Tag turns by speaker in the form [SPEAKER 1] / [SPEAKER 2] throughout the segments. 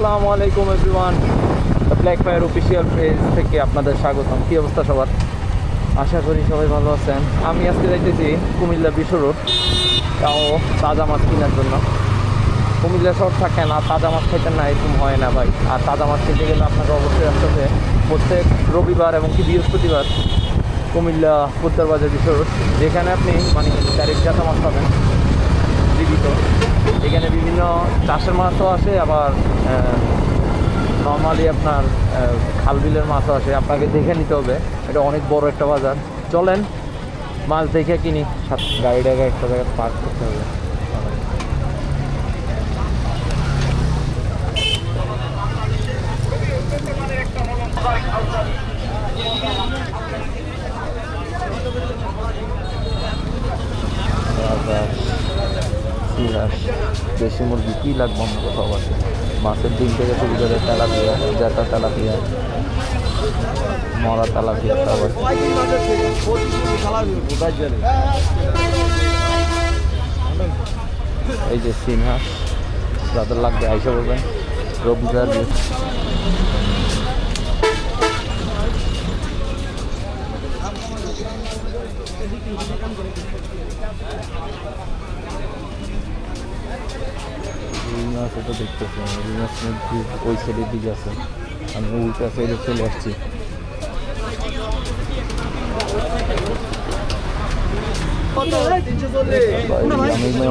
[SPEAKER 1] আসসালামু আলাইকুম everyone, the black fire official page থেকে আপনাদের স্বাগতম। কী অবস্থা সবার? আশা করি সবাই ভালো আছেন। আমি আজকে যাইতেছি কুমিল্লা বিশ্ব রোড, তাও তাজা মাছ কেনার জন্য। কুমিল্লা শহর থাকেন আর তাজা মাছ খাইতেন না, এরকম হয় না ভাই। আর তাজা মাছ খেতে গেলে আপনাকে অবশ্যই আসতে হবে প্রত্যেক রবিবার এবং কি বৃহস্পতিবার কুমিল্লা পোদ্দার বাজার বিশ্ব রোড, যেখানে আপনি মানে ডাইরেক্ট জাতা মাছ পাবেন জীবিত। এখানে বিভিন্ন চাষের মাছও আসে, আবার নর্মালি আপনার খাল বিলের মাছও আসে। আপনাকে দেখে নিতে হবে, এটা অনেক বড় একটা বাজার। চলেন মাছ দেখে কিনি, গাড়িটাকে একটা জায়গায় পার্ক করতে হবে। সিরাস, দেশি মুরগি কী লাগবে অন্য কোথাও আছে। মাছের ডিম থেকে শুরু করে তেলাপিয়া, জ্যাঠা তেলাপিয়া, মরা তেলাপিয়া সব আছে। এই যে সিনহাস, যাদের লাগবে আইসা বলবেন। রবিবার রুই মাছ এটা দেখতেছি, রুই মাছ ওই সাইডের দিকে আছে, আমি উল্টা সাইডে চলে আসছি।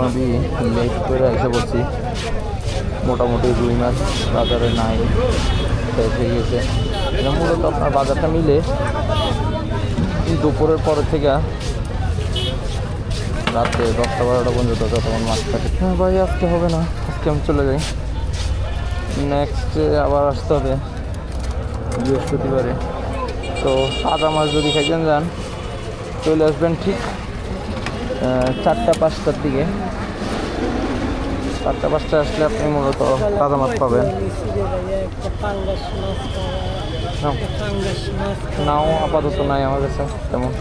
[SPEAKER 1] আমি লেট করে এসে বলছি, মোটামুটি রুই মাছ বাজারে নাই, শেষ হয়ে গেছে। এটা মূলত আপনার বাজারটা মিলে দুপুরের পরের থেকে রাতে 10টা-12টা পর্যন্ত যতক্ষণ মাছ থাকে। হ্যাঁ ভাই, আজকে হবে না, আজকে আমি চলে যাই। নেক্সট আবার আসতে হবে বৃহস্পতিবারে। তো তাজা মাছ যদি খাইতেন যান, চলে আসবেন ঠিক 4টা-5টার দিকে। 4টা-5টা আসলে আপনি মূলত তাজা মাছ পাবেন। নাও আপাতত নাই আমার কাছে তেমন।